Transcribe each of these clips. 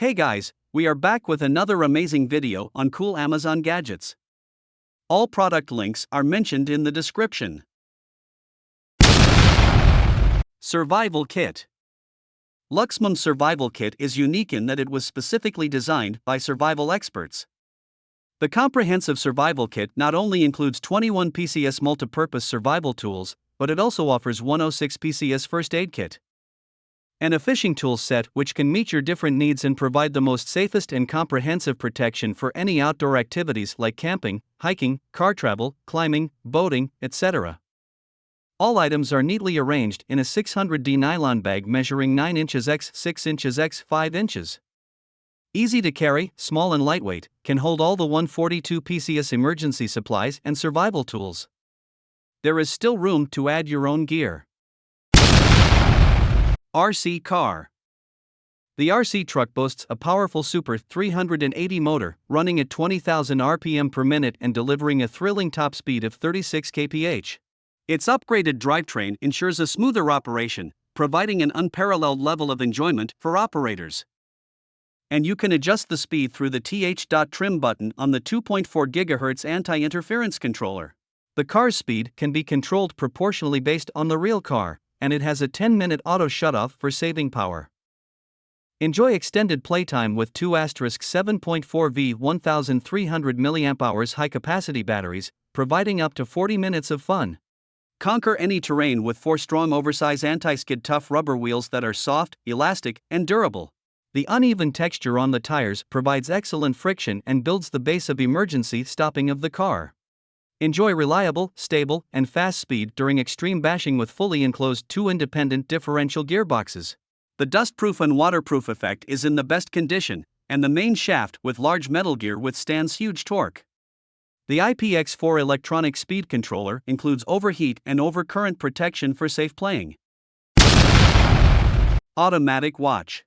Hey guys, we are back with another amazing video on cool Amazon gadgets. All product links are mentioned in the description. Survival Kit. Luxmum Survival Kit is unique in that it was specifically designed by survival experts. The comprehensive survival kit not only includes 21 PCS multipurpose survival tools, but it also offers 106 PCS first aid kit and a fishing tools set which can meet your different needs and provide the most safest and comprehensive protection for any outdoor activities like camping, hiking, car travel, climbing, boating, etc. All items are neatly arranged in a 600D nylon bag measuring 9 inches x 6 inches x 5 inches. Easy to carry, small and lightweight, can hold all the 142 PCS emergency supplies and survival tools. There is still room to add your own gear. RC car. The RC truck boasts a powerful Super 380 motor, running at 20,000 RPM per minute and delivering a thrilling top speed of 36 kph. Its upgraded drivetrain ensures a smoother operation, providing an unparalleled level of enjoyment for operators. And you can adjust the speed through the th.trim button on the 2.4 GHz anti-interference controller. The car's speed can be controlled proportionally based on the real car, and it has a 10-minute auto shutoff for saving power. Enjoy extended playtime with 2*7.4V 1300 mAh high-capacity batteries, providing up to 40 minutes of fun. Conquer any terrain with 4 strong oversized anti-skid tough rubber wheels that are soft, elastic, and durable. The uneven texture on the tires provides excellent friction and builds the base of emergency stopping of the car. Enjoy reliable, stable, and fast speed during extreme bashing with fully enclosed 2 independent differential gearboxes. The dustproof and waterproof effect is in the best condition, and the main shaft with large metal gear withstands huge torque. The IPX4 electronic speed controller includes overheat and overcurrent protection for safe playing. Automatic watch.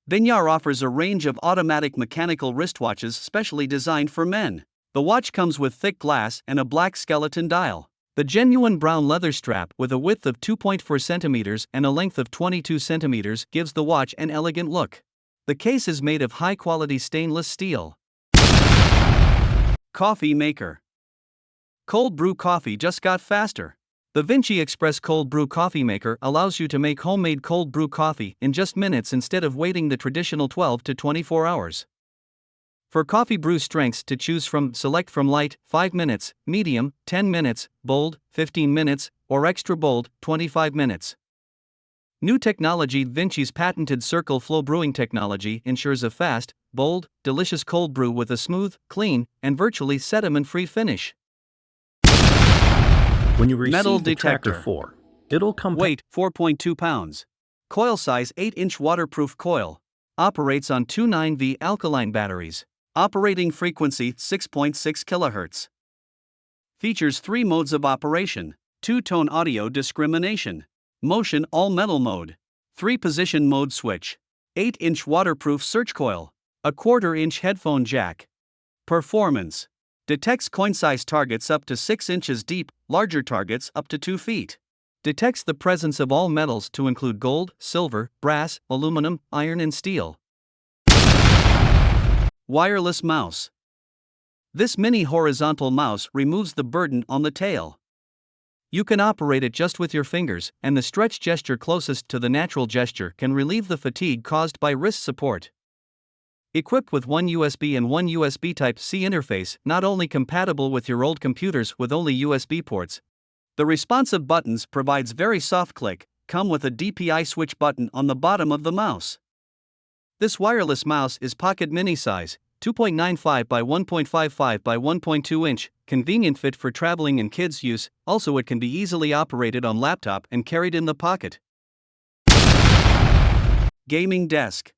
Vinyar offers a range of automatic mechanical wristwatches specially designed for men. The watch comes with thick glass and a black skeleton dial. The genuine brown leather strap with a width of 2.4 cm and a length of 22 cm gives the watch an elegant look. The case is made of high-quality stainless steel. Coffee maker. Cold brew coffee just got faster. The Vinci Express cold brew coffee maker allows you to make homemade cold brew coffee in just minutes instead of waiting the traditional 12 to 24 hours. For coffee brew strengths to choose from, select from light, 5 minutes, medium, 10 minutes, bold, 15 minutes, or extra bold, 25 minutes. New technology. Vinci's patented circle flow brewing technology ensures a fast, bold, delicious cold brew with a smooth, clean, and virtually sediment-free finish. When you receive Metal the detector. Detector 4, it'll come Weight 4.2 pounds. Coil size 8-inch waterproof coil. Operates on 2 9V alkaline batteries. Operating frequency 6.6 kHz. Features 3 modes of operation: 2-tone audio discrimination, motion all metal mode, 3-position mode switch, 8-inch waterproof search coil, a 1/4-inch headphone jack. Performance. Detects coin-size targets up to 6 inches deep, larger targets up to 2 feet. Detects the presence of all metals to include gold, silver, brass, aluminum, iron and steel. Wireless mouse. This mini horizontal mouse removes the burden on the tail. You can operate it just with your fingers, and the stretch gesture closest to the natural gesture can relieve the fatigue caused by wrist support. Equipped with one USB and one USB Type-C interface, not only compatible with your old computers with only USB ports, the responsive buttons provides very soft click, come with a DPI switch button on the bottom of the mouse. This wireless mouse is pocket mini size, 2.95 by 1.55 by 1.2 inch, convenient fit for traveling and kids use. Also it can be easily operated on laptop and carried in the pocket. Gaming desk.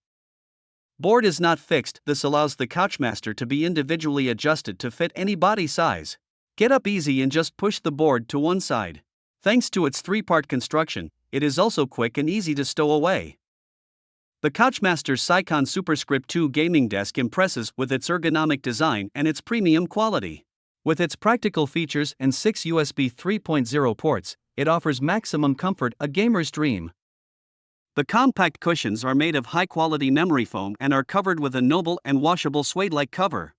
Board is not fixed. This allows the Couchmaster to be individually adjusted to fit any body size. Get up easy and just push the board to one side. Thanks to its 3-part construction, it is also quick and easy to stow away. The Couchmaster's Sycon Superscript 2 gaming desk impresses with its ergonomic design and its premium quality. With its practical features and 6 USB 3.0 ports, it offers maximum comfort, a gamer's dream. The compact cushions are made of high-quality memory foam and are covered with a noble and washable suede-like cover.